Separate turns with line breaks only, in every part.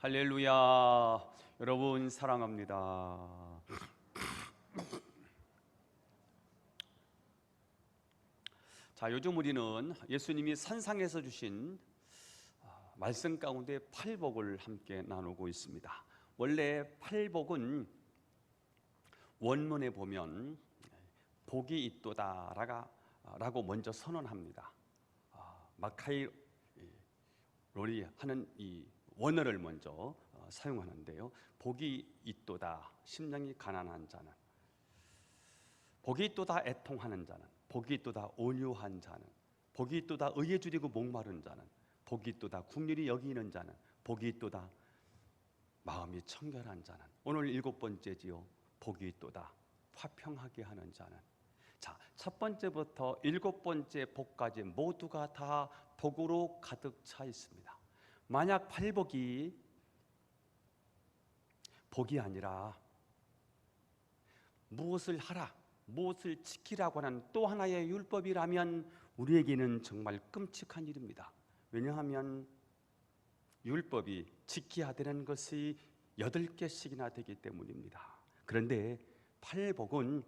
할렐루야. 여러분 사랑합니다. 자, 요즘 우리는 예수님이 산상에서 주신 말씀 가운데 팔복을 함께 나누고 있습니다. 원래 팔복은 원문에 보면 복이 있도다라고 먼저 선언합니다. 마카이 롤이 하는 이 원어를 먼저 사용하는데요. 복이 있도다, 심령이 가난한 자는, 복이 있도다, 애통하는 자는, 복이 있도다, 온유한 자는, 복이 있도다, 의에 줄이고 목마른 자는, 복이 있도다, 긍휼히 여기는 자는, 복이 있도다, 마음이 청결한 자는. 오늘 7번째지요. 복이 있도다, 화평하게 하는 자는. 자, 첫 번째부터 7번째 복까지 모두가 다 복으로 가득 차 있습니다. 만약 팔복이 복이 아니라 무엇을 하라, 무엇을 지키라고 하는 또 하나의 율법이라면 우리에게는 정말 끔찍한 일입니다. 왜냐하면 율법이 지켜야 되는 것이 8개씩이나 되기 때문입니다. 그런데 팔복은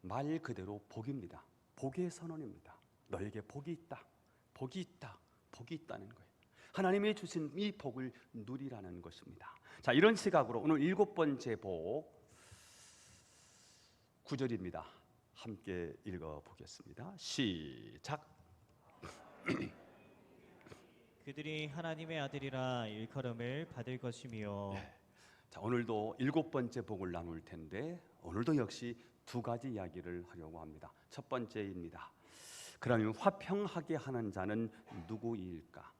말 그대로 복입니다. 복의 선언입니다. 너에게 복이 있다, 복이 있다, 복이 있다는 거예요. 하나님이 주신 이 복을 누리라는 것입니다. 자, 이런 시각으로 오늘 7번째 복 9절입니다. 함께 읽어보겠습니다. 시작.
그들이 하나님의 아들이라 일컬음을 받을 것이며.
자, 오늘도 7번째 복을 나눌 텐데 오늘도 역시 2가지 이야기를 하려고 합니다. 첫 번째입니다. 그러면 화평하게 하는 자는 누구일까?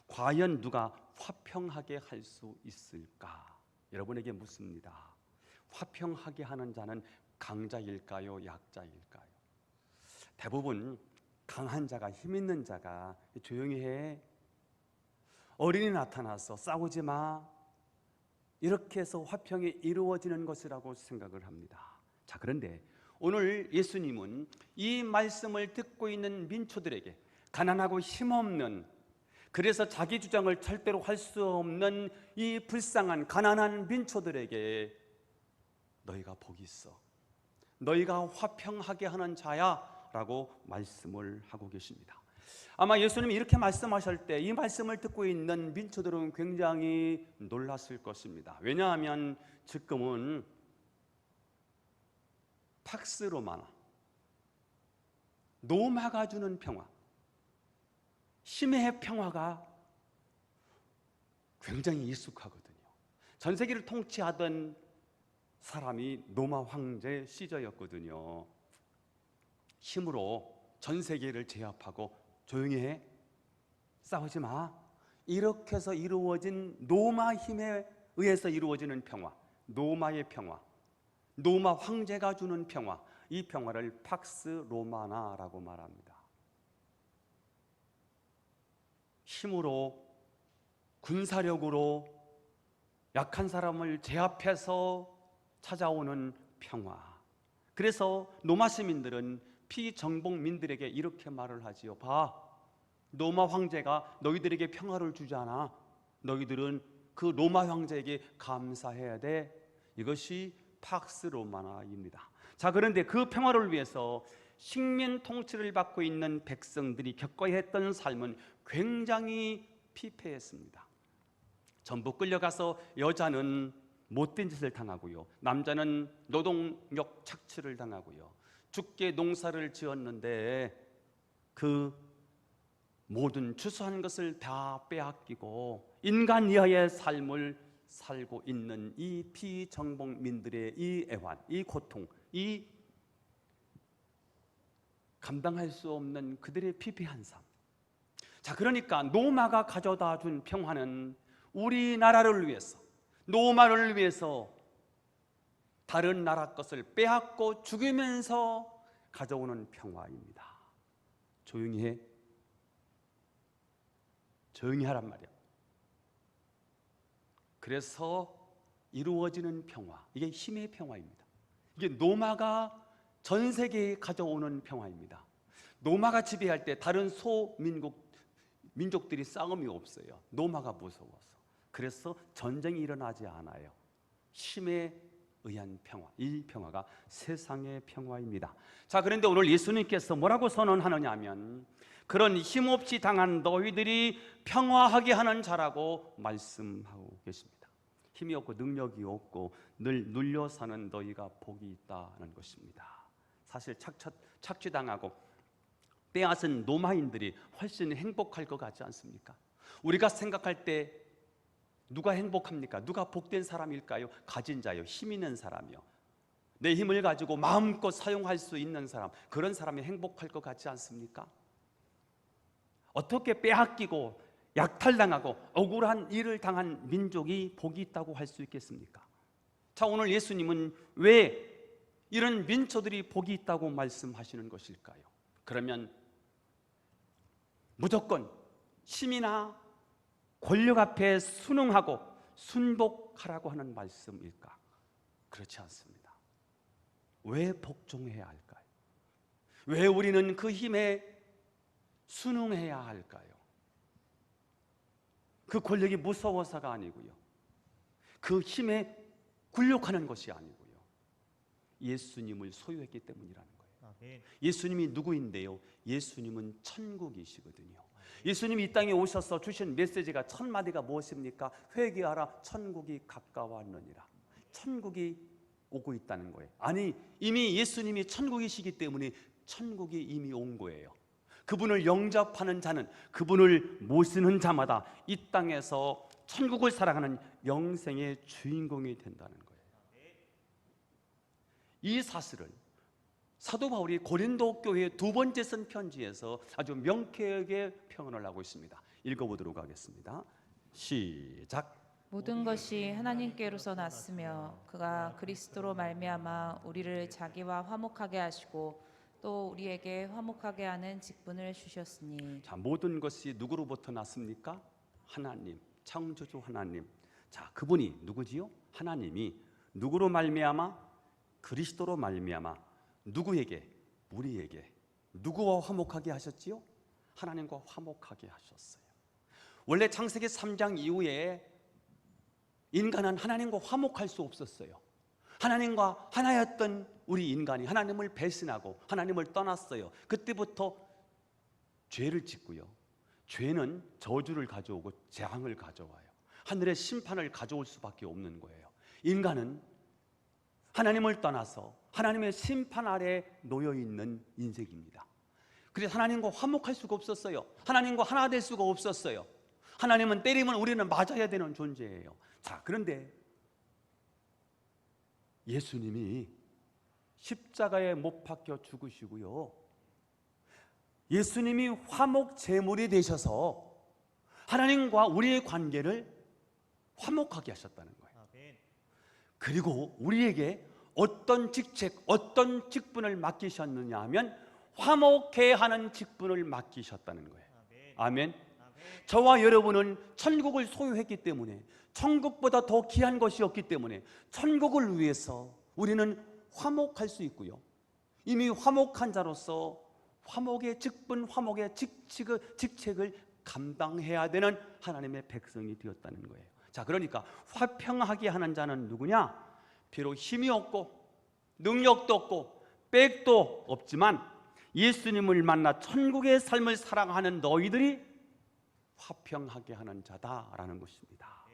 과연 누가 화평하게 할 수 있을까? 여러분에게 묻습니다. 화평하게 하는 자는 강자일까요? 약자일까요? 대부분 강한 자가, 힘 있는 자가 조용히 해, 어린이 나타나서 싸우지 마, 이렇게 해서 화평이 이루어지는 것이라고 생각을 합니다. 자, 그런데 오늘 예수님은 이 말씀을 듣고 있는 민초들에게, 가난하고 힘없는, 그래서 자기 주장을 절대로 할 수 없는 이 불쌍한 가난한 민초들에게 너희가 복이 있어, 너희가 화평하게 하는 자야 라고 말씀을 하고 계십니다. 아마 예수님이 이렇게 말씀하실 때 이 말씀을 듣고 있는 민초들은 굉장히 놀랐을 것입니다. 왜냐하면 지금은 팍스 로마나, 로마가 주는 평화, 힘의 평화가 굉장히 익숙하거든요. 전 세계를 통치하던 사람이 로마 황제 시저였거든요. 힘으로 전 세계를 제압하고 조용히 해, 싸우지 마, 이렇게 해서 이루어진 로마 힘에 의해서 이루어지는 평화, 로마의 평화, 로마 황제가 주는 평화, 이 평화를 팍스 로마나라고 말합니다. 힘으로, 군사력으로 약한 사람을 제압해서 찾아오는 평화. 그래서 로마 시민들은 피정복민들에게 이렇게 말을 하지요. 봐, 로마 황제가 너희들에게 평화를 주잖아. 너희들은 그 로마 황제에게 감사해야 돼. 이것이 팍스 로마나입니다. 자, 그런데 그 평화를 위해서 식민 통치를 받고 있는 백성들이 겪어야 했던 삶은 굉장히 피폐했습니다. 전부 끌려가서 여자는 못된 짓을 당하고요, 남자는 노동력 착취를 당하고요, 죽게 농사를 지었는데 그 모든 추수한 것을 다 빼앗기고 인간 이하의 삶을 살고 있는 이 피정복민들의 이 애환, 이 고통, 이 감당할 수 없는 그들의 피폐한 삶. 자, 그러니까 로마가 가져다 준 평화는 우리나라를 위해서, 로마를 위해서 다른 나라 것을 빼앗고 죽이면서 가져오는 평화입니다. 조용히 해, 조용히 하란 말이야. 그래서 이루어지는 평화, 이게 힘의 평화입니다. 이게 로마가 전 세계에 가져오는 평화입니다. 로마가 지배할 때 다른 민족들이 싸움이 없어요. 로마가 무서워서. 그래서 전쟁이 일어나지 않아요. 힘에 의한 평화, 이 평화가 세상의 평화입니다. 자, 그런데 오늘 예수님께서 뭐라고 선언하느냐 하면 그런 힘없이 당한 너희들이 평화하게 하는 자라고 말씀하고 계십니다. 힘이 없고 능력이 없고 늘 눌려 사는 너희가 복이 있다는 것입니다. 사실 착취당하고 빼앗은 노마인들이 훨씬 행복할 것 같지 않습니까? 우리가 생각할 때 누가 행복합니까? 누가 복된 사람일까요? 가진 자요, 힘 있는 사람이요, 내 힘을 가지고 마음껏 사용할 수 있는 사람, 그런 사람이 행복할 것 같지 않습니까? 어떻게 빼앗기고 약탈당하고 억울한 일을 당한 민족이 복이 있다고 할 수 있겠습니까? 자, 오늘 예수님은 왜 이런 민초들이 복이 있다고 말씀하시는 것일까요? 그러면 무조건 힘이나 권력 앞에 순응하고 순복하라고 하는 말씀일까? 그렇지 않습니다. 왜 복종해야 할까요? 왜 우리는 그 힘에 순응해야 할까요? 그 권력이 무서워서가 아니고요, 그 힘에 굴욕하는 것이 아니고요, 예수님을 소유했기 때문이라는 거예요.
아멘.
예수님이 누구인데요? 예수님은 천국이시거든요. 예수님이 이 땅에 오셔서 주신 메시지가 첫 마디가 무엇입니까? 회개하라, 천국이 가까웠느니라. 천국이 오고 있다는 거예요. 아니, 이미 예수님이 천국이시기 때문에 천국이 이미 온 거예요. 그분을 영접하는 자는, 그분을 모시는 자마다 이 땅에서 천국을 살아가는 영생의 주인공이 된다는 거예요. 이 사실을 사도 바울이 고린도 교회 두 번째 쓴 편지에서 아주 명쾌하게 표현을 하고 있습니다. 읽어보도록 하겠습니다. 시작.
모든 것이 하나님께로서 났으며 그가 그리스도로 말미암아 우리를 자기와 화목하게 하시고 또 우리에게 화목하게 하는 직분을 주셨으니.
자, 모든 것이 누구로부터 났습니까? 하나님, 창조주 하나님. 자, 그분이 누구지요? 하나님이 누구로 말미암아? 그리스도로 말미암아 누구에게? 우리에게. 누구와 화목하게 하셨지요? 하나님과 화목하게 하셨어요. 원래 창세기 3장 이후에 인간은 하나님과 화목할 수 없었어요. 하나님과 하나였던 우리 인간이 하나님을 배신하고 하나님을 떠났어요. 그때부터 죄를 짓고요, 죄는 저주를 가져오고 재앙을 가져와요. 하늘의 심판을 가져올 수밖에 없는 거예요. 인간은 하나님을 떠나서 하나님의 심판 아래 놓여 있는 인생입니다. 그래서 하나님과 화목할 수가 없었어요. 하나님과 하나 될 수가 없었어요. 하나님은 때리면 우리는 맞아야 되는 존재예요. 자, 그런데 예수님이 십자가에 못 박혀 죽으시고요, 예수님이 화목 제물이 되셔서 하나님과 우리의 관계를 화목하게 하셨다는 거예요.
아멘.
그리고 우리에게 어떤 직책, 어떤 직분을 맡기셨느냐 하면 화목해 하는 직분을 맡기셨다는 거예요. 아멘. 저와 여러분은 천국을 소유했기 때문에, 천국보다 더 귀한 것이 없기 때문에 천국을 위해서 우리는 화목할 수 있고요, 이미 화목한 자로서 화목의 직분, 화목의 직책을 감당해야 되는 하나님의 백성이 되었다는 거예요. 자, 그러니까 화평하게 하는 자는 누구냐? 비록 힘이 없고 능력도 없고 백도 없지만 예수님을 만나 천국의 삶을 사랑하는 너희들이 화평하게 하는 자다라는 것입니다.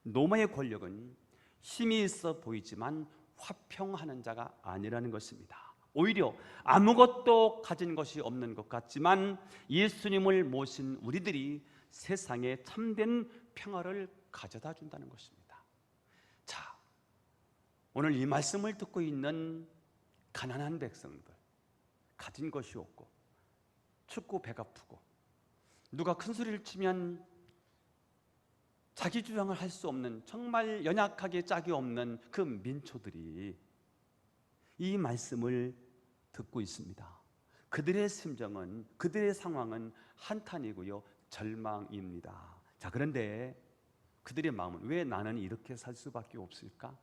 노마의 권력은 힘이 있어 보이지만 화평하는 자가 아니라는 것입니다. 오히려 아무것도 가진 것이 없는 것 같지만 예수님을 모신 우리들이 세상에 참된 평화를 가져다 준다는 것입니다. 자, 오늘 이 말씀을 듣고 있는 가난한 백성들, 가진 것이 없고 춥고 배가 아프고 누가 큰 소리를 치면 자기 주장을 할 수 없는, 정말 연약하게 짝이 없는 그 민초들이 이 말씀을 듣고 있습니다. 그들의 심정은, 그들의 상황은 한탄이고요, 절망입니다. 자, 그런데 그들의 마음은 왜 나는 이렇게 살 수밖에 없을까?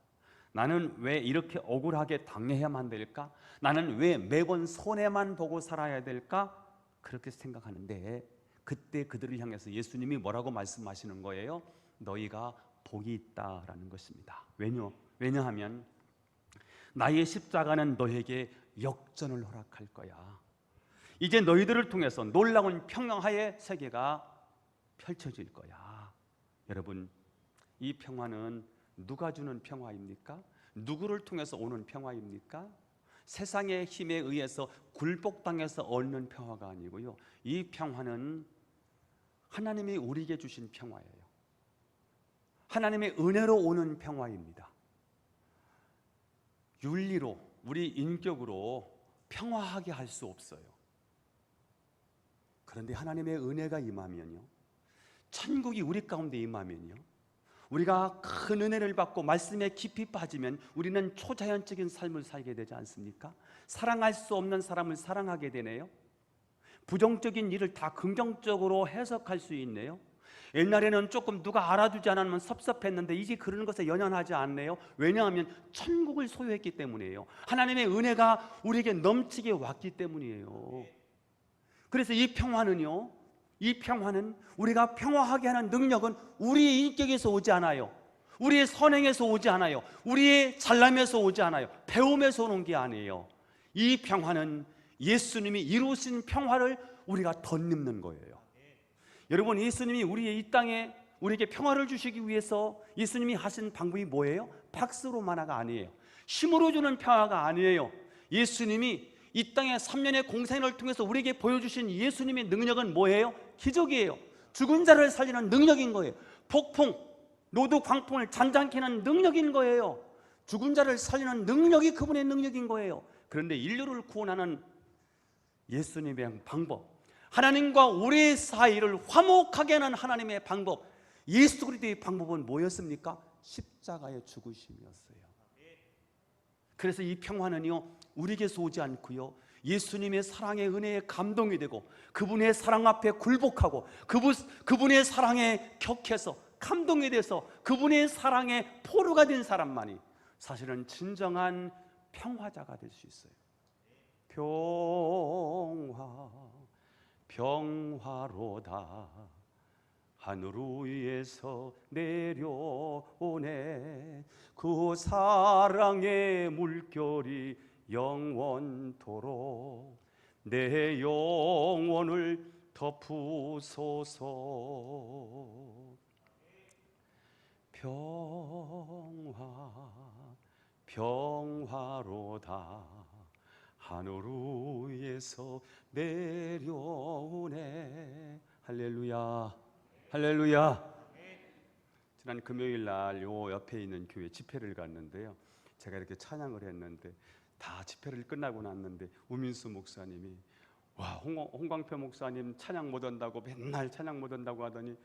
나는 왜 이렇게 억울하게 당해야만 될까? 나는 왜 매번 손해만 보고 살아야 될까? 그렇게 생각하는데 그때 그들을 향해서 예수님이 뭐라고 말씀하시는 거예요? 너희가 복이 있다라는 것입니다. 왜냐하면 나의 십자가는 너에게 역전을 허락할 거야. 이제 너희들을 통해서 놀라운 평화의 세계가 펼쳐질 거야. 여러분, 이 평화는 누가 주는 평화입니까? 누구를 통해서 오는 평화입니까? 세상의 힘에 의해서 굴복당해서 얻는 평화가 아니고요, 이 평화는 하나님이 우리에게 주신 평화예요. 하나님의 은혜로 오는 평화입니다. 윤리로, 우리 인격으로 평화하게 할 수 없어요. 그런데 하나님의 은혜가 임하면요, 천국이 우리 가운데 임하면요, 우리가 큰 은혜를 받고 말씀에 깊이 빠지면 우리는 초자연적인 삶을 살게 되지 않습니까? 사랑할 수 없는 사람을 사랑하게 되네요. 부정적인 일을 다 긍정적으로 해석할 수 있네요. 옛날에는 조금 누가 알아주지 않으면 섭섭했는데 이제 그런 것에 연연하지 않네요. 왜냐하면 천국을 소유했기 때문이에요. 하나님의 은혜가 우리에게 넘치게 왔기 때문이에요. 그래서 이 평화는 우리가 평화하게 하는 능력은 우리의 인격에서 오지 않아요. 우리의 선행에서 오지 않아요. 우리의 잘남에서 오지 않아요. 배움에서 오는 게 아니에요. 이 평화는 예수님이 이루신 평화를 우리가 덧입는 거예요. 여러분, 예수님이 우리의 이 땅에 우리에게 평화를 주시기 위해서 예수님이 하신 방법이 뭐예요? 박수로 만화가 아니에요. 힘으로 주는 평화가 아니에요. 예수님이 이 땅에 3년의 공생을 통해서 우리에게 보여주신 예수님의 능력은 뭐예요? 기적이에요. 죽은 자를 살리는 능력인 거예요. 폭풍, 노두 광풍을 잔잔케 하는 능력인 거예요. 죽은 자를 살리는 능력이 그분의 능력인 거예요. 그런데 인류를 구원하는 예수님의 방법, 하나님과 우리 사이를 화목하게 하는 하나님의 방법, 예수 그리스도의 방법은 뭐였습니까? 십자가의 죽으심이었어요. 그래서 이 평화는요, 우리에게서 오지 않고요, 예수님의 사랑의 은혜에 감동이 되고 그분의 사랑 앞에 굴복하고 그분의 사랑에 격해서 감동이 돼서 그분의 사랑에 포로가 된 사람만이 사실은 진정한 평화자가 될 수 있어요. 평화로다 하늘 위에서 내려오네 그 사랑의 물결이 영원토록 내 영혼을 덮으소서. 평화로다 하늘 위에서 내려오네. 할렐루야, 할렐루야. 지난 금요일 날 요 옆에 있는 교회 집회를 갔는데요, 제가 이렇게 찬양을 했는데 다 집회를 끝나고 났는데 우민수 목사님이 홍광표 목사님 찬양 못 한다고 맨날 찬양 못 한다고 하더니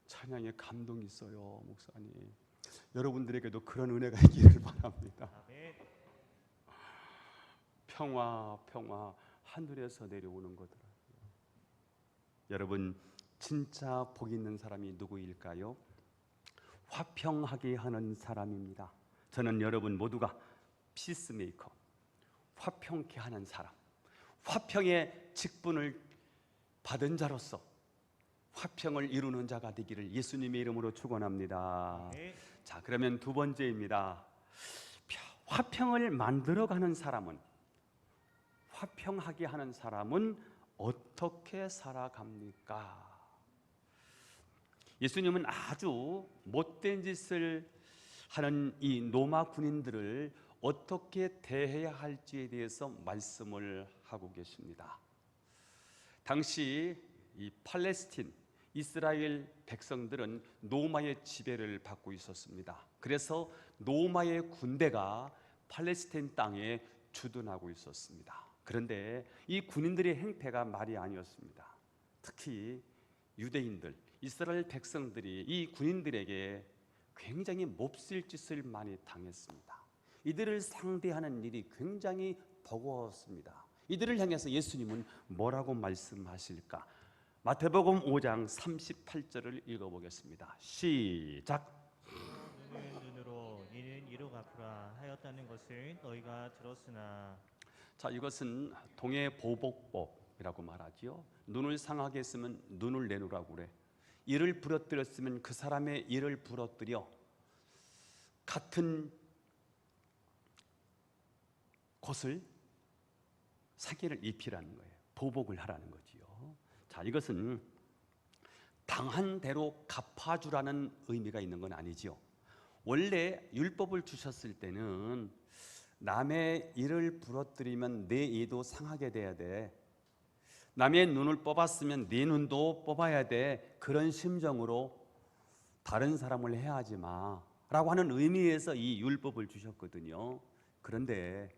찬양에 감동이 있어요. 목사님, 여러분들에게도 그런 은혜가 있기를 바랍니다. 평화 하늘에서 내려오는 거더라고요. 여러분, 진짜 복 있는 사람이 누구일까요? 화평하게 하는 사람입니다. 저는 여러분 모두가 피스메이커, 화평케 하는 사람, 화평의 직분을 받은 자로서 화평을 이루는 자가 되기를 예수님의 이름으로 축원합니다. 자, 그러면 두 번째입니다. 화평을 만들어가는 사람은, 화평하게 하는 사람은 어떻게 살아갑니까? 예수님은 아주 못된 짓을 하는 이 로마 군인들을 어떻게 대해야 할지에 대해서 말씀을 하고 계십니다. 당시 이 팔레스틴, 이스라엘 백성들은 로마의 지배를 받고 있었습니다. 그래서 로마의 군대가 팔레스틴 땅에 주둔하고 있었습니다. 그런데 이 군인들의 행패가 말이 아니었습니다. 특히 유대인들, 이스라엘 백성들이 이 군인들에게 굉장히 몹쓸 짓을 많이 당했습니다. 이들을 상대하는 일이 굉장히 버거웠습니다. 이들을 향해서 예수님은 뭐라고 말씀하실까? 마태복음 5장 38절을 읽어보겠습니다. 시작.
눈은 눈으로 이는 이로 갚으라 하였다는 것을 너희가 들었으나. 자,
이것은 동해보복법이라고 말하지요. 눈을 상하게 했으면 눈을 내놓으라고 그래. 일을 부러뜨렸으면 그 사람의 일을 부러뜨려 같은 것을 상해를 입히라는 거예요. 보복을 하라는 거지요. 자, 이것은 당한 대로 갚아주라는 의미가 있는 건 아니지요. 원래 율법을 주셨을 때는 남의 일을 부러뜨리면 내 이도 상하게 돼야 돼. 남의 눈을 뽑았으면 네 눈도 뽑아야 돼. 그런 심정으로 다른 사람을 해하지 마 라고 하는 의미에서 이 율법을 주셨거든요. 그런데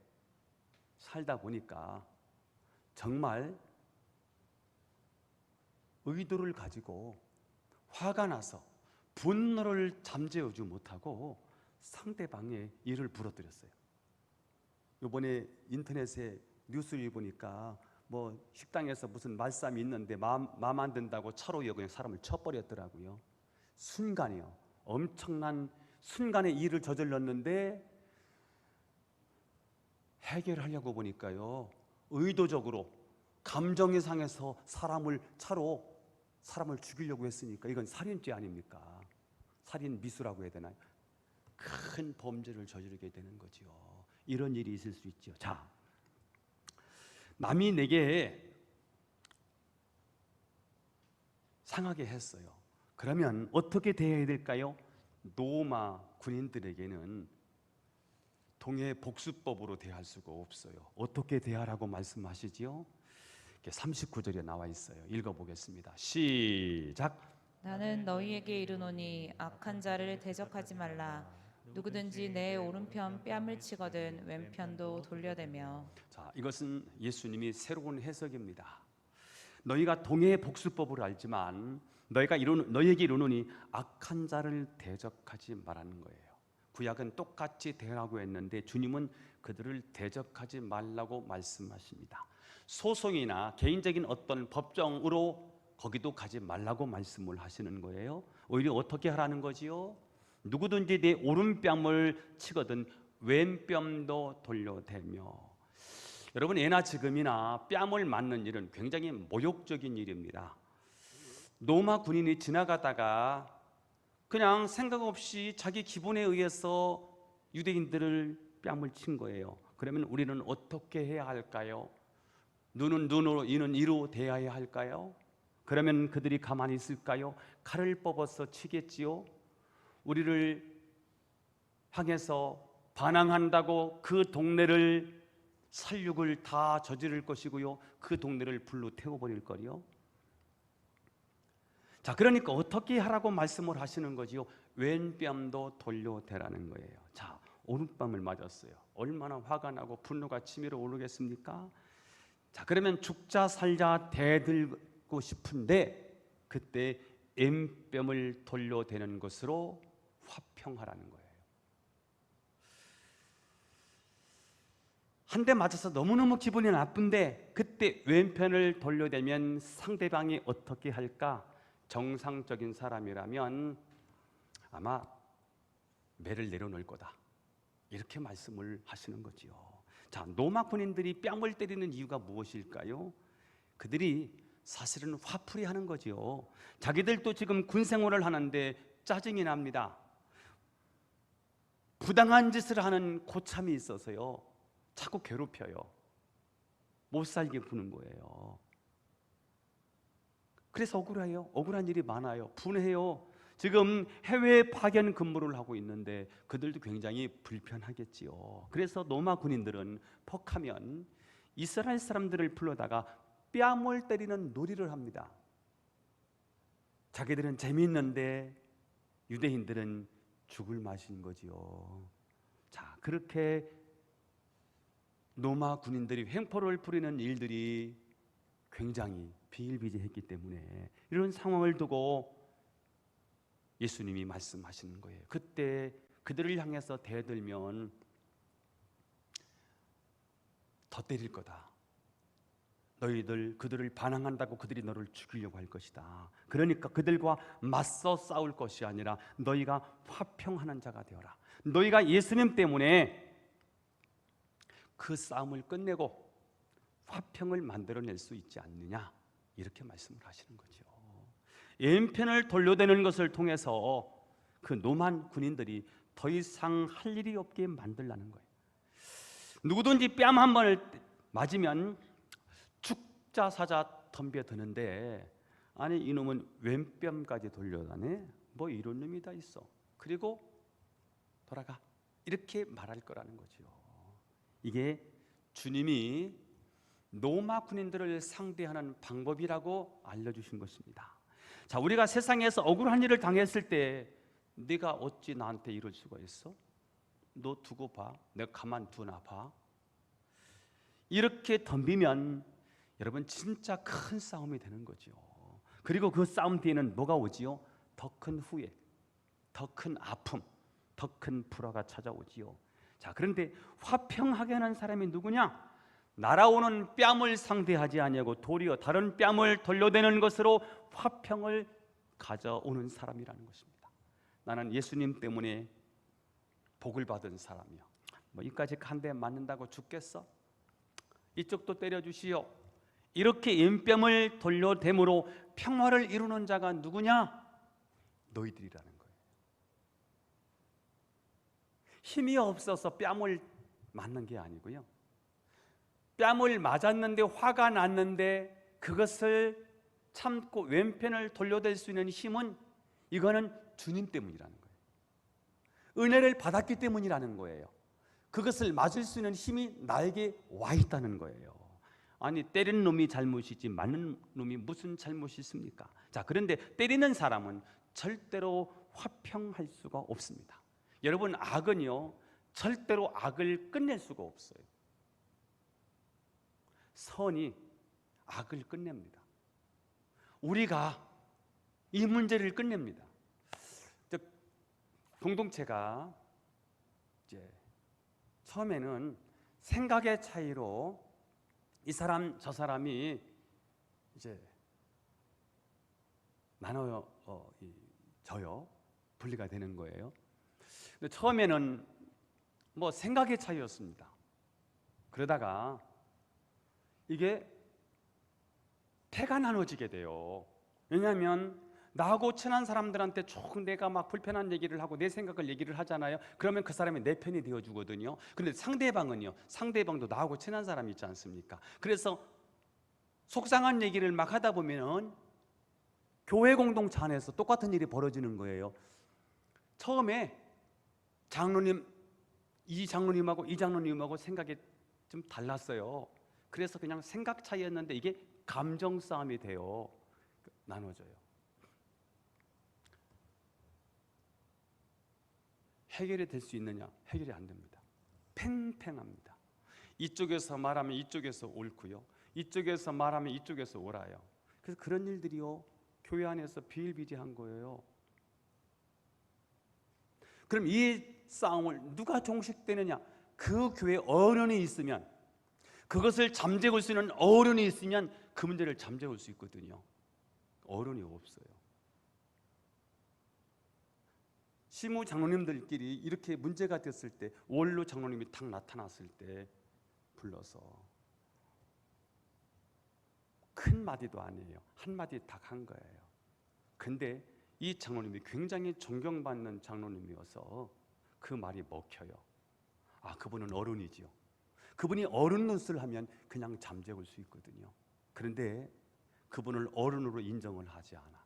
살다 보니까 정말 의도를 가지고 화가 나서 분노를 잠재우지 못하고 상대방의 일을 부러뜨렸어요. 이번에 인터넷에 뉴스를 보니까 뭐 식당에서 무슨 말싸움이 있는데 마음 안 든다고 차로 그냥 사람을 쳐버렸더라고요. 순간이요. 엄청난 순간에 일을 저질렀는데 해결하려고 보니까요, 의도적으로 감정이 상해서 차로 사람을 죽이려고 했으니까 이건 살인죄 아닙니까? 살인 미수라고 해야 되나요? 큰 범죄를 저지르게 되는 거지요. 이런 일이 있을 수 있죠. 자, 남이 내게 상하게 했어요. 그러면 어떻게 대해야 될까요? 로마 군인들에게는 동해 복수법으로 대할 수가 없어요. 어떻게 대하라고 말씀하시지요? 39절에 나와 있어요. 읽어보겠습니다. 시작.
나는 너희에게 이르노니 악한 자를 대적하지 말라. 누구든지 내 오른편 뺨을 치거든 왼편도 돌려대며.
자, 이것은 예수님이 새로운 해석입니다. 너희가 동해의 복수법을 알지만 너희에게 이르노니 악한 자를 대적하지 말라는 거예요. 구약은 똑같이 대하라고 했는데 주님은 그들을 대적하지 말라고 말씀하십니다. 소송이나 개인적인 어떤 법정으로 거기도 가지 말라고 말씀을 하시는 거예요. 오히려 어떻게 하라는 거지요? 누구든지 내 오른뺨을 치거든 왼뺨도 돌려대며. 여러분, 예나 지금이나 뺨을 맞는 일은 굉장히 모욕적인 일입니다. 로마 군인이 지나가다가 그냥 생각 없이 자기 기분에 의해서 유대인들을 뺨을 친 거예요. 그러면 우리는 어떻게 해야 할까요? 눈은 눈으로, 이는 이로 대해야 할까요? 그러면 그들이 가만히 있을까요? 칼을 뽑아서 치겠지요. 우리를 향해서 반항한다고 그 동네를 살육을 다 저지를 것이고요. 그 동네를 불로 태워버릴 거요. 자, 그러니까 어떻게 하라고 말씀을 하시는 거지요? 왼뺨도 돌려대라는 거예요. 자, 오른뺨을 맞았어요. 얼마나 화가 나고 분노가 치밀어 오르겠습니까? 자, 그러면 죽자 살자 대들고 싶은데 그때 왼뺨을 돌려대는 것으로 화평하라는 거예요. 한 대 맞아서 너무너무 기분이 나쁜데 그때 왼편을 돌려대면 상대방이 어떻게 할까? 정상적인 사람이라면 아마 매를 내려놓을 거다, 이렇게 말씀을 하시는 거지요. 자, 로마 군인들이 뺨을 때리는 이유가 무엇일까요? 그들이 사실은 화풀이 하는 거지요. 자기들도 지금 군 생활을 하는데 짜증이 납니다. 부당한 짓을 하는 고참이 있어서요, 자꾸 괴롭혀요. 못 살게 구는 거예요. 그래서 억울해요. 억울한 일이 많아요. 분해요. 지금 해외 파견 근무를 하고 있는데 그들도 굉장히 불편하겠지요. 그래서 로마 군인들은 퍽하면 이스라엘 사람들을 불러다가 뺨을 때리는 놀이를 합니다. 자기들은 재미있는데 유대인들은 죽을 맛인 거지요. 자, 그렇게 로마 군인들이 횡포를 부리는 일들이 굉장히 비일비재했기 때문에 이런 상황을 두고 예수님이 말씀하시는 거예요. 그때 그들을 향해서 대들면 더 때릴 거다. 너희들 그들을 반항한다고 그들이 너를 죽이려고 할 것이다. 그러니까 그들과 맞서 싸울 것이 아니라 너희가 화평하는 자가 되어라. 너희가 예수님 때문에 그 싸움을 끝내고 화평을 만들어낼 수 있지 않느냐, 이렇게 말씀을 하시는 거죠. 왼편을 돌려대는 것을 통해서 그 노만 군인들이 더 이상 할 일이 없게 만들라는 거예요. 누구든지 뺨 한 번을 맞으면 죽자 사자 덤벼드는데, 아니 이놈은 왼뺨까지 돌려다네? 뭐 이런 놈이 다 있어. 그리고 돌아가, 이렇게 말할 거라는 거죠. 이게 주님이 로마 군인들을 상대하는 방법이라고 알려주신 것입니다. 자, 우리가 세상에서 억울한 일을 당했을 때 네가 어찌 나한테 이럴 수가 있어? 너 두고 봐, 내가 가만두나 봐. 이렇게 덤비면 여러분 진짜 큰 싸움이 되는 거죠. 그리고 그 싸움 뒤에는 뭐가 오지요? 더 큰 후회, 더 큰 아픔, 더 큰 불화가 찾아오지요. 자, 그런데 화평하게 하는 사람이 누구냐? 날아오는 뺨을 상대하지 아니하고 도리어 다른 뺨을 돌려대는 것으로 화평을 가져오는 사람이라는 것입니다. 나는 예수님 때문에 복을 받은 사람이요. 뭐 이까지 한 대 맞는다고 죽겠어? 이쪽도 때려주시오. 이렇게 왼뺨을 돌려댐으로 평화를 이루는 자가 누구냐? 너희들이라는 거예요. 힘이 없어서 뺨을 맞는 게 아니고요, 뺨을 맞았는데 화가 났는데 그것을 참고 왼편을 돌려댈 수 있는 힘은, 이거는 주님 때문이라는 거예요. 은혜를 받았기 때문이라는 거예요. 그것을 맞을 수 있는 힘이 나에게 와 있다는 거예요. 아니 때리는 놈이 잘못이지 맞는 놈이 무슨 잘못이 있습니까? 자, 그런데 때리는 사람은 절대로 화평할 수가 없습니다. 여러분, 악은요 절대로 악을 끝낼 수가 없어요. 선이 악을 끝냅니다. 우리가 이 문제를 끝냅니다. 공동체가 이제 처음에는 생각의 차이로 이 사람 저 사람이 이제 나눠져요. 분리가 되는 거예요. 근데 처음에는 뭐 생각의 차이였습니다. 그러다가 이게 패가 나눠지게 돼요. 왜냐하면 나하고 친한 사람들한테 조금 내가 막 불편한 얘기를 하고 내 생각을 얘기를 하잖아요. 그러면 그 사람이 내 편이 되어주거든요. 근데 상대방은요, 상대방도 나하고 친한 사람이 있지 않습니까? 그래서 속상한 얘기를 막 하다 보면은 교회 공동체 안에서 똑같은 일이 벌어지는 거예요. 처음에 이 장로님하고 생각이 좀 달랐어요. 그래서 그냥 생각 차이였는데 이게 감정 싸움이 돼요. 나눠져요. 해결이 될 수 있느냐? 해결이 안 됩니다. 팽팽합니다. 이쪽에서 말하면 이쪽에서 옳고요, 이쪽에서 말하면 이쪽에서 옳아요. 그래서 그런 일들이요 교회 안에서 비일비재한 거예요. 그럼 이 싸움을 누가 종식되느냐? 그 교회 어른이 있으면, 그것을 잠재울 수 있는 어른이 있으면 그 문제를 잠재울 수 있거든요. 어른이 없어요. 시무 장로님들끼리 이렇게 문제가 됐을 때, 원로 장로님이 탁 나타났을 때 불러서 큰 마디도 아니에요. 한마디 딱 한 거예요. 근데 이 장로님이 굉장히 존경받는 장로님이어서 그 말이 먹혀요. 아, 그분은 어른이지요. 그분이 어른 노릇을 하면 그냥 잠재울 수 있거든요. 그런데 그분을 어른으로 인정을 하지 않아.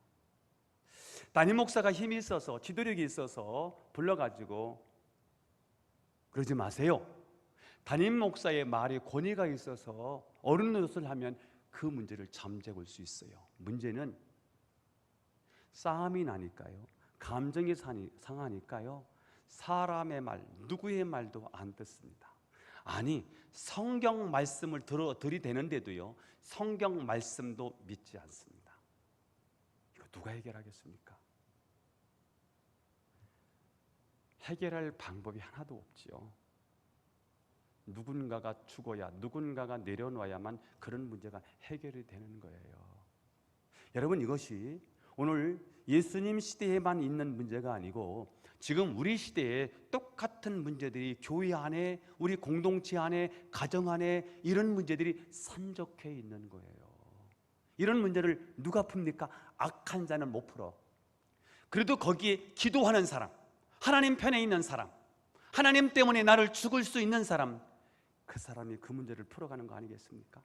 담임 목사가 힘이 있어서, 지도력이 있어서 불러가지고 그러지 마세요. 담임 목사의 말에 권위가 있어서 어른 노릇을 하면 그 문제를 잠재울 수 있어요. 문제는 싸움이 나니까요, 감정이 상하니까요, 사람의 말, 누구의 말도 안 듣습니다. 아니, 성경 말씀을 들이대는데도요, 성경 말씀도 믿지 않습니다. 이거 누가 해결하겠습니까? 해결할 방법이 하나도 없지요. 누군가가 죽어야, 누군가가 내려놔야만 그런 문제가 해결이 되는 거예요. 여러분, 이것이 오늘 예수님 시대에만 있는 문제가 아니고 지금 우리 시대에 똑같은 문제들이 교회 안에, 우리 공동체 안에, 가정 안에 이런 문제들이 산적해 있는 거예요. 이런 문제를 누가 풉니까? 악한 자는 못 풀어. 그래도 거기에 기도하는 사람, 하나님 편에 있는 사람, 하나님 때문에 나를 죽을 수 있는 사람, 그 사람이 그 문제를 풀어가는 거 아니겠습니까?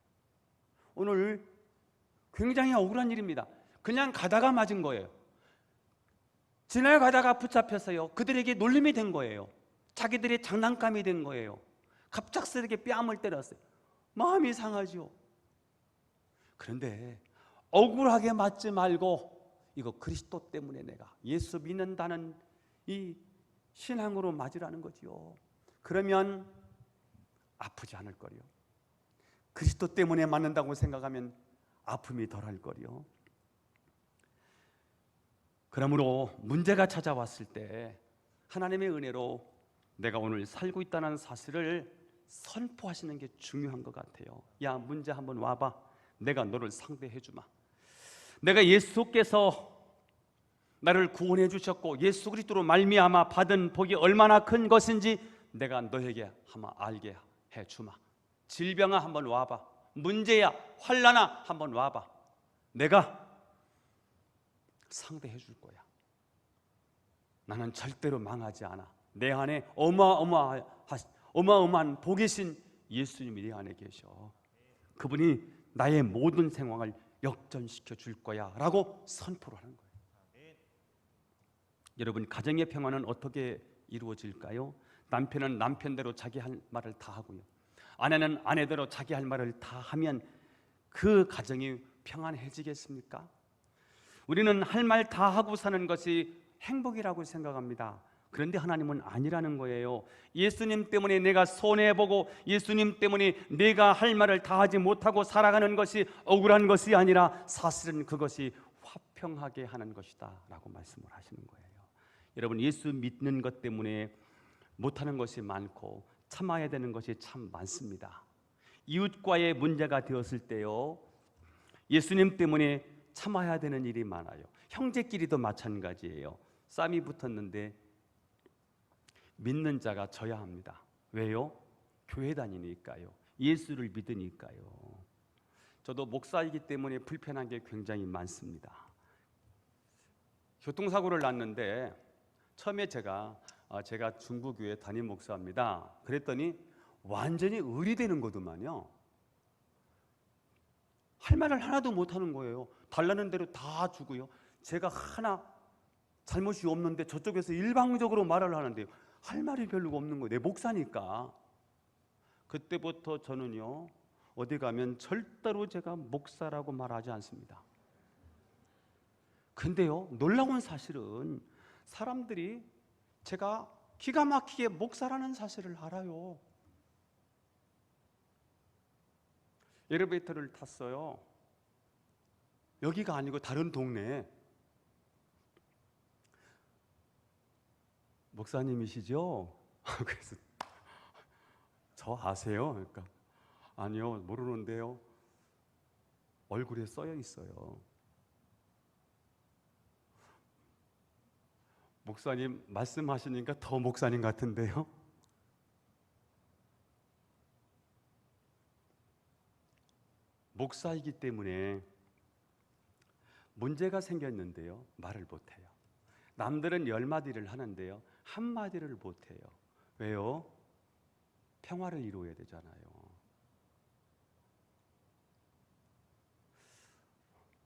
오늘 굉장히 억울한 일입니다. 그냥 가다가 맞은 거예요. 지나가다가 붙잡혔어요. 그들에게 놀림이 된 거예요. 자기들의 장난감이 된 거예요. 갑작스럽게 뺨을 때렸어요. 마음이 상하죠. 그런데 억울하게 맞지 말고 이거 그리스도 때문에 내가 예수 믿는다는 이 신앙으로 맞으라는 거지요. 그러면 아프지 않을 거요. 그리스도 때문에 맞는다고 생각하면 아픔이 덜할 거요. 그러므로 문제가 찾아왔을 때 하나님의 은혜로 내가 오늘 살고 있다는 사실을 선포하시는 게 중요한 것 같아요. 야, 문제 한번 와봐. 내가 너를 상대해 주마. 내가 예수께서 나를 구원해 주셨고 예수 그리스도로 말미암아 받은 복이 얼마나 큰 것인지 내가 너에게 한번 알게 해 주마. 질병아 한번 와봐. 문제야, 환난아 한번 와봐. 내가 상대해 줄 거야. 나는 절대로 망하지 않아. 내 안에 어마어마한 복이신 예수님이 내 안에 계셔. 그분이 나의 모든 상황을 역전시켜 줄 거야 라고 선포를 하는 거예요. 여러분, 가정의 평화는 어떻게 이루어질까요? 남편은 남편대로 자기 할 말을 다 하고요, 아내는 아내대로 자기 할 말을 다 하면 그 가정이 평안해지겠습니까? 우리는 할 말 다 하고 사는 것이 행복이라고 생각합니다. 그런데 하나님은 아니라는 거예요. 예수님 때문에 내가 손해보고 예수님 때문에 내가 할 말을 다 하지 못하고 살아가는 것이 억울한 것이 아니라 사실은 그것이 화평하게 하는 것이다 라고 말씀을 하시는 거예요. 여러분, 예수 믿는 것 때문에 못하는 것이 많고 참아야 되는 것이 참 많습니다. 이웃과의 문제가 되었을 때요, 예수님 때문에 참아야 되는 일이 많아요. 형제끼리도 마찬가지예요. 싸움이 붙었는데 믿는 자가 져야 합니다. 왜요? 교회 다니니까요. 예수를 믿으니까요. 저도 목사이기 때문에 불편한 게 굉장히 많습니다. 교통사고를 났는데 처음에 제가 중부교회 담임 목사입니다. 그랬더니 완전히 의리되는 거더만요. 할 말을 하나도 못하는 거예요. 달라는 대로 다 주고요. 제가 하나 잘못이 없는데 저쪽에서 일방적으로 말을 하는데요, 할 말이 별로 없는 거예요. 내 목사니까. 그때부터 저는요, 어디 가면 절대로 제가 목사라고 말하지 않습니다. 근데요, 놀라운 사실은 사람들이 제가 기가 막히게 목사라는 사실을 알아요. 엘리베이터를 탔어요. 여기가 아니고 다른 동네에. 목사님이시죠? 그래서 저 아세요? 그러니까 아니요, 모르는데요. 얼굴에 써여 있어요. 목사님 말씀하시니까 더 목사님 같은데요. 목사이기 때문에 문제가 생겼는데요, 말을 못해요. 남들은 10마디를 하는데요, 한마디를 못해요. 왜요? 평화를 이루어야 되잖아요.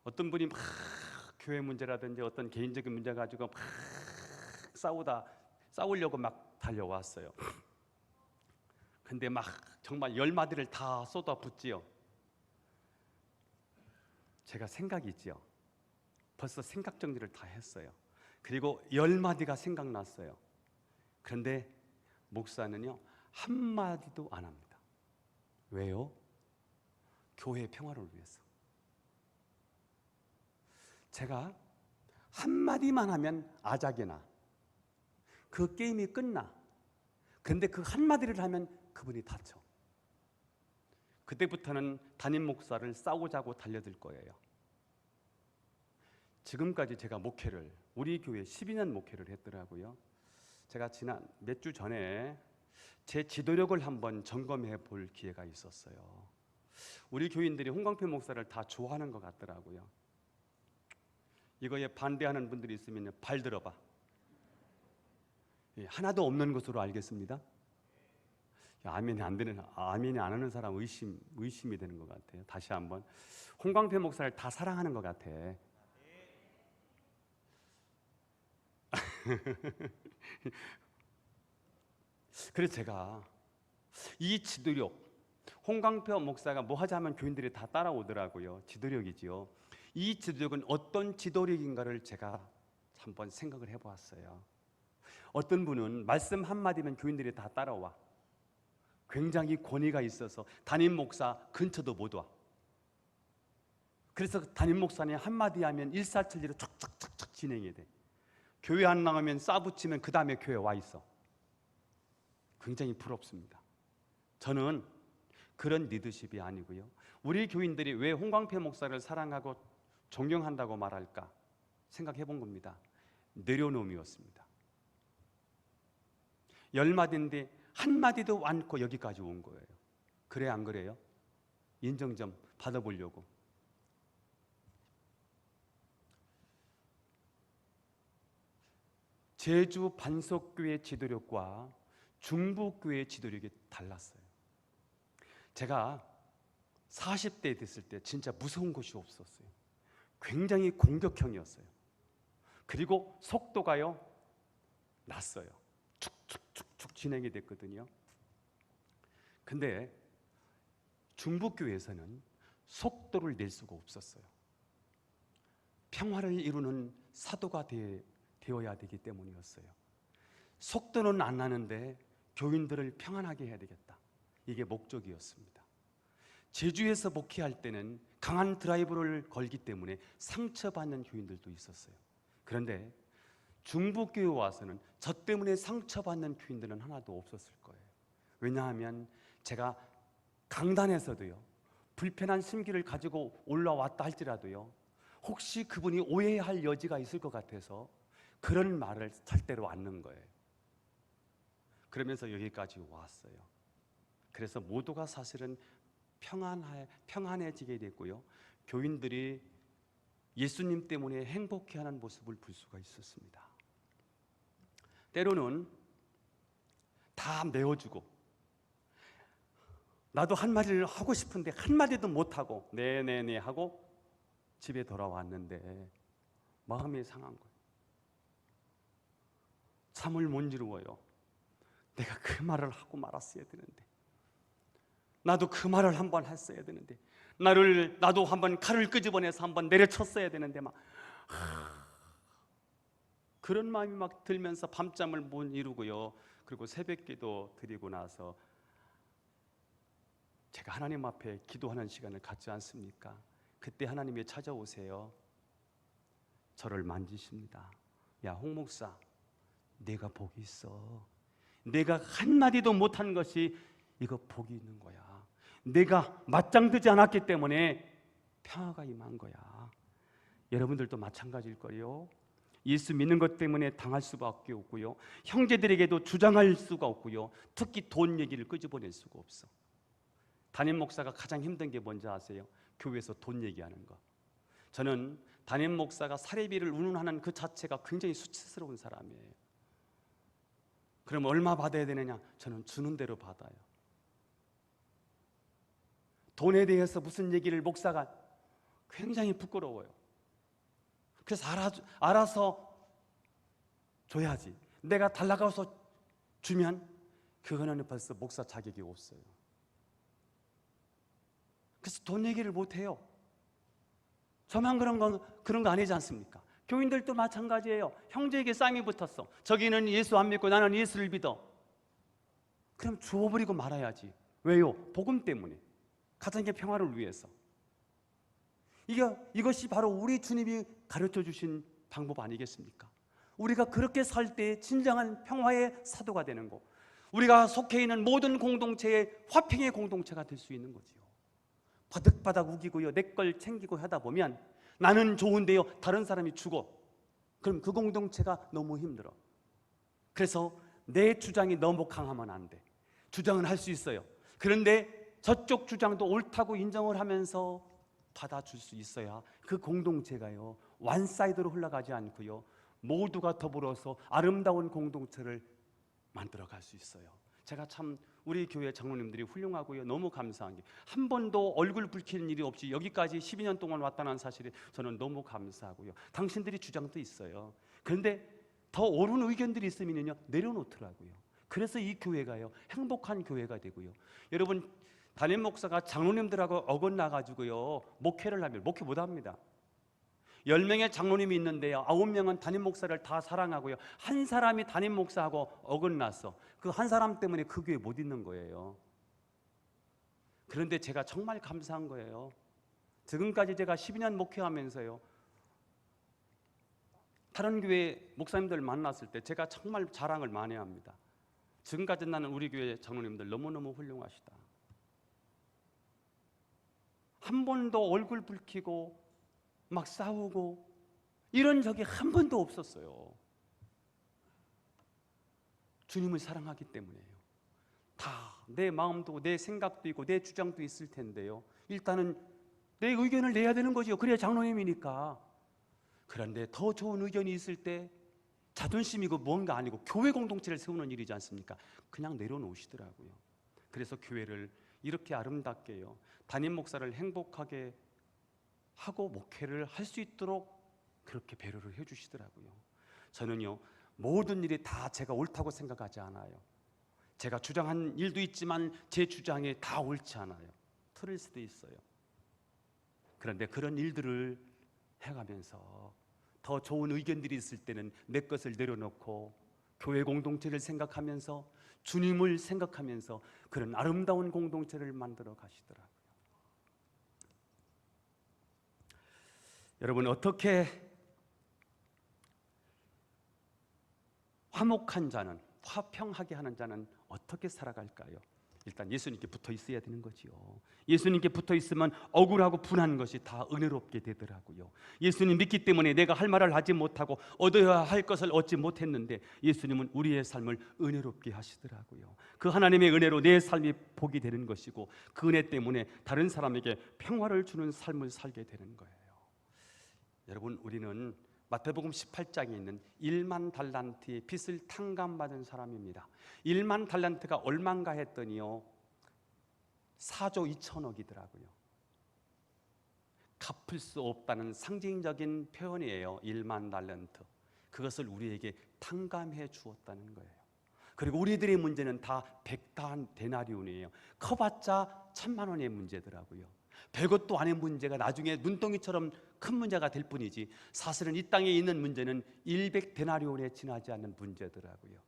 어떤 분이 막 교회 문제라든지 어떤 개인적인 문제 가지고 막 싸우려고 막 달려왔어요. 근데 막 정말 10마디를 다 쏟아붓지요. 제가 생각이 있지요. 벌써 생각 정리를 다 했어요. 그리고 10마디가 생각났어요. 그런데 목사는요, 한마디도 안 합니다. 왜요? 교회의 평화를 위해서. 제가 한마디만 하면 아작이나 그 게임이 끝나. 근데 그 한마디를 하면 그분이 다쳐. 그때부터는 담임 목사를 싸우자고 달려들 거예요. 지금까지 제가 목회를, 우리 교회 12년 목회를 했더라고요. 제가 지난 몇 주 전에 제 지도력을 한번 점검해 볼 기회가 있었어요. 우리 교인들이 홍광표 목사를 다 좋아하는 것 같더라고요. 이거에 반대하는 분들이 있으면 발 들어봐. 하나도 없는 것으로 알겠습니다. 아멘이 안 하는 사람 의심이 되는 것 같아요. 다시 한번 홍광표 목사를 다 사랑하는 것 같아. 그래서 제가 이 지도력, 홍광표 목사가 뭐 하자면 교인들이 다 따라오더라고요. 지도력이지요. 이 지도력은 어떤 지도력인가를 제가 한번 생각을 해보았어요. 어떤 분은 말씀 한마디면 교인들이 다 따라와. 굉장히 권위가 있어서 담임 목사 근처도 못 와. 그래서 담임 목사님 한마디 하면 일사천리로 촉촉촉촉 진행이 돼. 교회 안 나가면 싸붙이면 그 다음에 교회 와 있어. 굉장히 부럽습니다. 저는 그런 리더십이 아니고요. 우리 교인들이 왜 홍광표 목사를 사랑하고 존경한다고 말할까 생각해 본 겁니다. 내려놓음이었습니다. 10마디인데 한마디도 않고 여기까지 온 거예요. 그래 안 그래요? 인정 좀 받아보려고. 제주 반석교회 지도력과 중부교회 지도력이 달랐어요. 제가 40대 됐을 때 진짜 무서운 것이 없었어요. 굉장히 공격형이었어요. 그리고 속도가요 났어요. 축축축축 진행이 됐거든요. 근데 중부교회에서는 속도를 낼 수가 없었어요. 평화를 이루는 사도가 되어야 되기 때문이었어요. 속도는 안 나는데 교인들을 평안하게 해야 되겠다. 이게 목적이었습니다. 제주에서 목회할 때는 강한 드라이브를 걸기 때문에 상처받는 교인들도 있었어요. 그런데 중부교회 와서는 저 때문에 상처받는 교인들은 하나도 없었을 거예요. 왜냐하면 제가 강단에서도요, 불편한 심기를 가지고 올라왔다 할지라도요, 혹시 그분이 오해할 여지가 있을 것 같아서 그런 말을 절대로 않는 거예요. 그러면서 여기까지 왔어요. 그래서 모두가 사실은 평안해지게 됐고요, 교인들이 예수님 때문에 행복해하는 모습을 볼 수가 있었습니다. 때로는 다 메워주고 나도 한마디를 하고 싶은데 한마디도 못하고 네네네 하고 집에 돌아왔는데 마음이 상한 거예요. 참을 못 이루어요. 내가 그 말을 하고 말았어야 되는데, 나도 그 말을 한번 했어야 되는데, 나도 한번 칼을 끄집어내서 한번 내려쳤어야 되는데 그런 마음이 막 들면서 밤잠을 못 이루고요. 그리고 새벽기도 드리고 나서 제가 하나님 앞에 기도하는 시간을 갖지 않습니까? 그때 하나님이 찾아오세요. 저를 만지십니다. 야, 홍 목사, 내가 복이 있어. 내가 한마디도 못한 것이 이거 복이 있는 거야. 내가 맞짱뜨지 않았기 때문에 평화가 임한 거야. 여러분들도 마찬가지일 거예요. 예수 믿는 것 때문에 당할 수밖에 없고요, 형제들에게도 주장할 수가 없고요, 특히 돈 얘기를 끄집어낼 수가 없어. 담임 목사가 가장 힘든 게 뭔지 아세요? 교회에서 돈 얘기하는 거. 저는 담임 목사가 사례비를 운운하는 그 자체가 굉장히 수치스러운 사람이에요. 그럼 얼마 받아야 되느냐? 저는 주는 대로 받아요. 돈에 대해서 무슨 얘기를 목사가 굉장히 부끄러워요. 그래서 알아서 줘야지. 내가 달라가서 주면 그거는 벌써 목사 자격이 없어요. 그래서 돈 얘기를 못해요. 저만 그런 거 아니지 않습니까? 교인들도 마찬가지예요. 형제에게 쌍이 붙었어. 저기는 예수 안 믿고 나는 예수를 믿어. 그럼 주워버리고 말아야지. 왜요? 복음 때문에. 가정의 평화를 위해서. 이것이 바로 우리 주님이 가르쳐 주신 방법 아니겠습니까? 우리가 그렇게 살 때 진정한 평화의 사도가 되는 거, 우리가 속해 있는 모든 공동체의 화평의 공동체가 될 수 있는 거지요. 바득바득 우기고요, 내 걸 챙기고 하다 보면 나는 좋은데요, 다른 사람이 죽어. 그럼 그 공동체가 너무 힘들어. 그래서 내 주장이 너무 강하면 안 돼. 주장은 할 수 있어요. 그런데 저쪽 주장도 옳다고 인정을 하면서 받아줄 수 있어야 그 공동체가요 원사이드로 흘러가지 않고요 모두가 더불어서 아름다운 공동체를 만들어갈 수 있어요. 제가 참 우리 교회 장로님들이 훌륭하고요 너무 감사한 게 한 번도 얼굴 붉히는 일이 없이 여기까지 12년 동안 왔다는 사실에 저는 너무 감사하고요. 당신들이 주장도 있어요. 그런데 더 옳은 의견들이 있으면요 내려놓더라고요. 그래서 이 교회가요 행복한 교회가 되고요. 여러분 담임 목사가 장로님들하고 어긋나가지고요 목회를 하면 목회 못합니다. 10명의 장로님이 있는데요 9명은 담임 목사를 다 사랑하고요 한 사람이 담임 목사하고 어긋났어. 그 한 사람 때문에 그 교회 못 있는 거예요. 그런데 제가 정말 감사한 거예요. 지금까지 제가 12년 목회하면서요 다른 교회 목사님들 만났을 때 제가 정말 자랑을 많이 합니다. 지금까지 나는 우리 교회 장로님들 너무너무 훌륭하시다. 한 번도 얼굴 붉히고 막 싸우고 이런 적이 한 번도 없었어요. 주님을 사랑하기 때문에요. 다 내 마음도 내 생각도 있고 내 주장도 있을 텐데요 일단은 내 의견을 내야 되는 거죠. 그래야 장로님이니까. 그런데 더 좋은 의견이 있을 때 자존심이고 뭔가 아니고 교회 공동체를 세우는 일이지 않습니까? 그냥 내려놓으시더라고요. 그래서 교회를 이렇게 아름답게요 담임 목사를 행복하게 하고 목회를 할 수 있도록 그렇게 배려를 해주시더라고요. 저는요 모든 일이 다 제가 옳다고 생각하지 않아요. 제가 주장한 일도 있지만 제 주장이 다 옳지 않아요. 틀릴 수도 있어요. 그런데 그런 일들을 해가면서 더 좋은 의견들이 있을 때는 내 것을 내려놓고 교회 공동체를 생각하면서 주님을 생각하면서 그런 아름다운 공동체를 만들어 가시더라고요. 여러분 어떻게 화목한 자는 화평하게 하는 자는 어떻게 살아갈까요? 일단 예수님께 붙어 있어야 되는 거지요. 예수님께 붙어 있으면 억울하고 분한 것이 다 은혜롭게 되더라고요. 예수님 믿기 때문에 내가 할 말을 하지 못하고 얻어야 할 것을 얻지 못했는데 예수님은 우리의 삶을 은혜롭게 하시더라고요. 그 하나님의 은혜로 내 삶이 복이 되는 것이고 그 은혜 때문에 다른 사람에게 평화를 주는 삶을 살게 되는 거예요. 여러분 우리는 마태복음 18장에 있는 1만 달란트의 빚을 탕감받은 사람입니다. 1만 달란트가 얼마인가 했더니요 4조 2천억이더라고요. 갚을 수 없다는 상징적인 표현이에요. 1만 달란트. 그것을 우리에게 탕감해 주었다는 거예요. 그리고 우리들의 문제는 다 100데나리온이에요. 커봤자 1,000만 원의 문제더라고요. 별것도 아닌 문제가 나중에 눈덩이처럼 큰 문제가 될 뿐이지 사실은 이 땅에 있는 문제는 100데나리온에 지나지 않는 문제더라고요.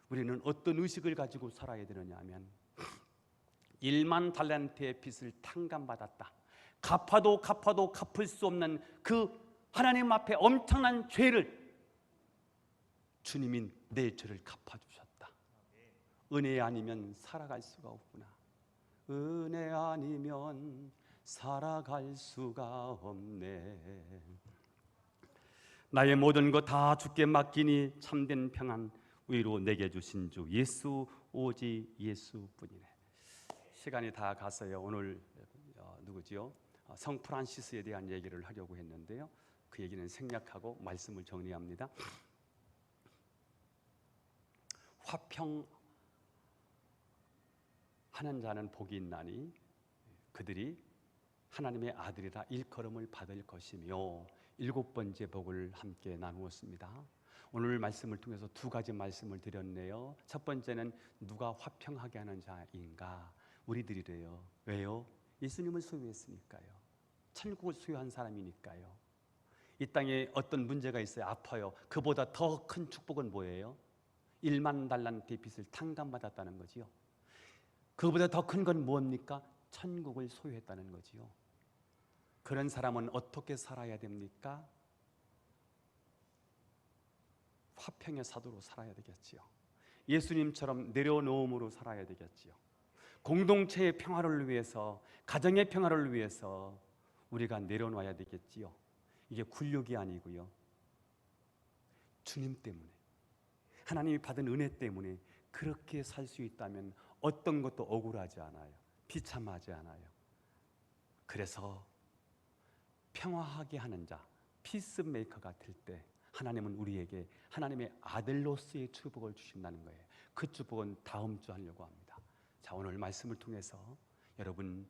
우리는 어떤 의식을 가지고 살아야 되느냐 하면 1만 달란트의 빚을 탕감받았다. 갚아도 갚을 수 없는 그 하나님 앞에 엄청난 죄를 주님이 내 죄를 갚아주셨다. 은혜 아니면 살아갈 수가 없구나. 은혜 아니면 살아갈 수가 없네. 나의 모든 것 다 주께 맡기니 참된 평안 위로 내게 주신 주 예수 오직 예수뿐이네. 시간이 다 갔어요. 오늘 누구지요? 성 프란시스에 대한 얘기를 하려고 했는데요. 그 얘기는 생략하고 말씀을 정리합니다. 화평하는 자는 복이 있나니 그들이 하나님의 아들이라 일컬음을 받을 것이며 7번째 복을 함께 나누었습니다. 오늘 말씀을 통해서 2가지 말씀을 드렸네요. 첫 번째는 누가 화평하게 하는 자인가? 우리들이래요. 왜요? 예수님을 소유했으니까요. 천국을 소유한 사람이니까요. 이 땅에 어떤 문제가 있어요. 아파요. 그보다 더 큰 축복은 뭐예요? 1만 달란트의 빚을 탕감받았다는 거지요. 그보다 더 큰 건 뭡니까? 천국을 소유했다는 거지요. 그런 사람은 어떻게 살아야 됩니까? 화평의 사도로 살아야 되겠지요. 예수님처럼 내려놓음으로 살아야 되겠지요. 공동체의 평화를 위해서, 가정의 평화를 위해서 우리가 내려놔야 되겠지요. 이게 굴욕이 아니고요. 주님 때문에, 하나님이 받은 은혜 때문에 그렇게 살 수 있다면 어떤 것도 억울하지 않아요. 비참하지 않아요. 그래서 평화하게 하는 자, 피스메이커가 될 때 하나님은 우리에게 하나님의 아들로서의 축복을 주신다는 거예요. 그 축복은 다음 주 하려고 합니다. 자, 오늘 말씀을 통해서 여러분,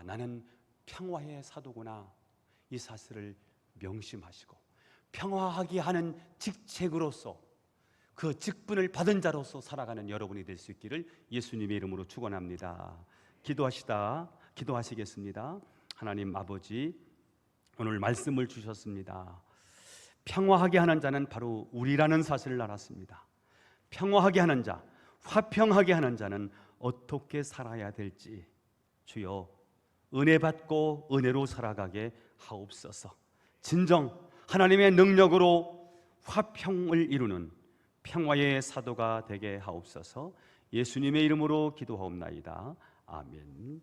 나는 평화의 사도구나, 이 사실을 명심하시고 평화하게 하는 직책으로서 그 직분을 받은 자로서 살아가는 여러분이 될 수 있기를 예수님의 이름으로 축원합니다. 기도하시겠습니다. 하나님 아버지, 오늘 말씀을 주셨습니다. 평화하게 하는 자는 바로 우리라는 사실을 알았습니다. 평화하게 하는 자, 화평하게 하는 자는 어떻게 살아야 될지 주여 은혜 받고 은혜로 살아가게 하옵소서. 진정 하나님의 능력으로 화평을 이루는 평화의 사도가 되게 하옵소서. 예수님의 이름으로 기도하옵나이다. 아멘.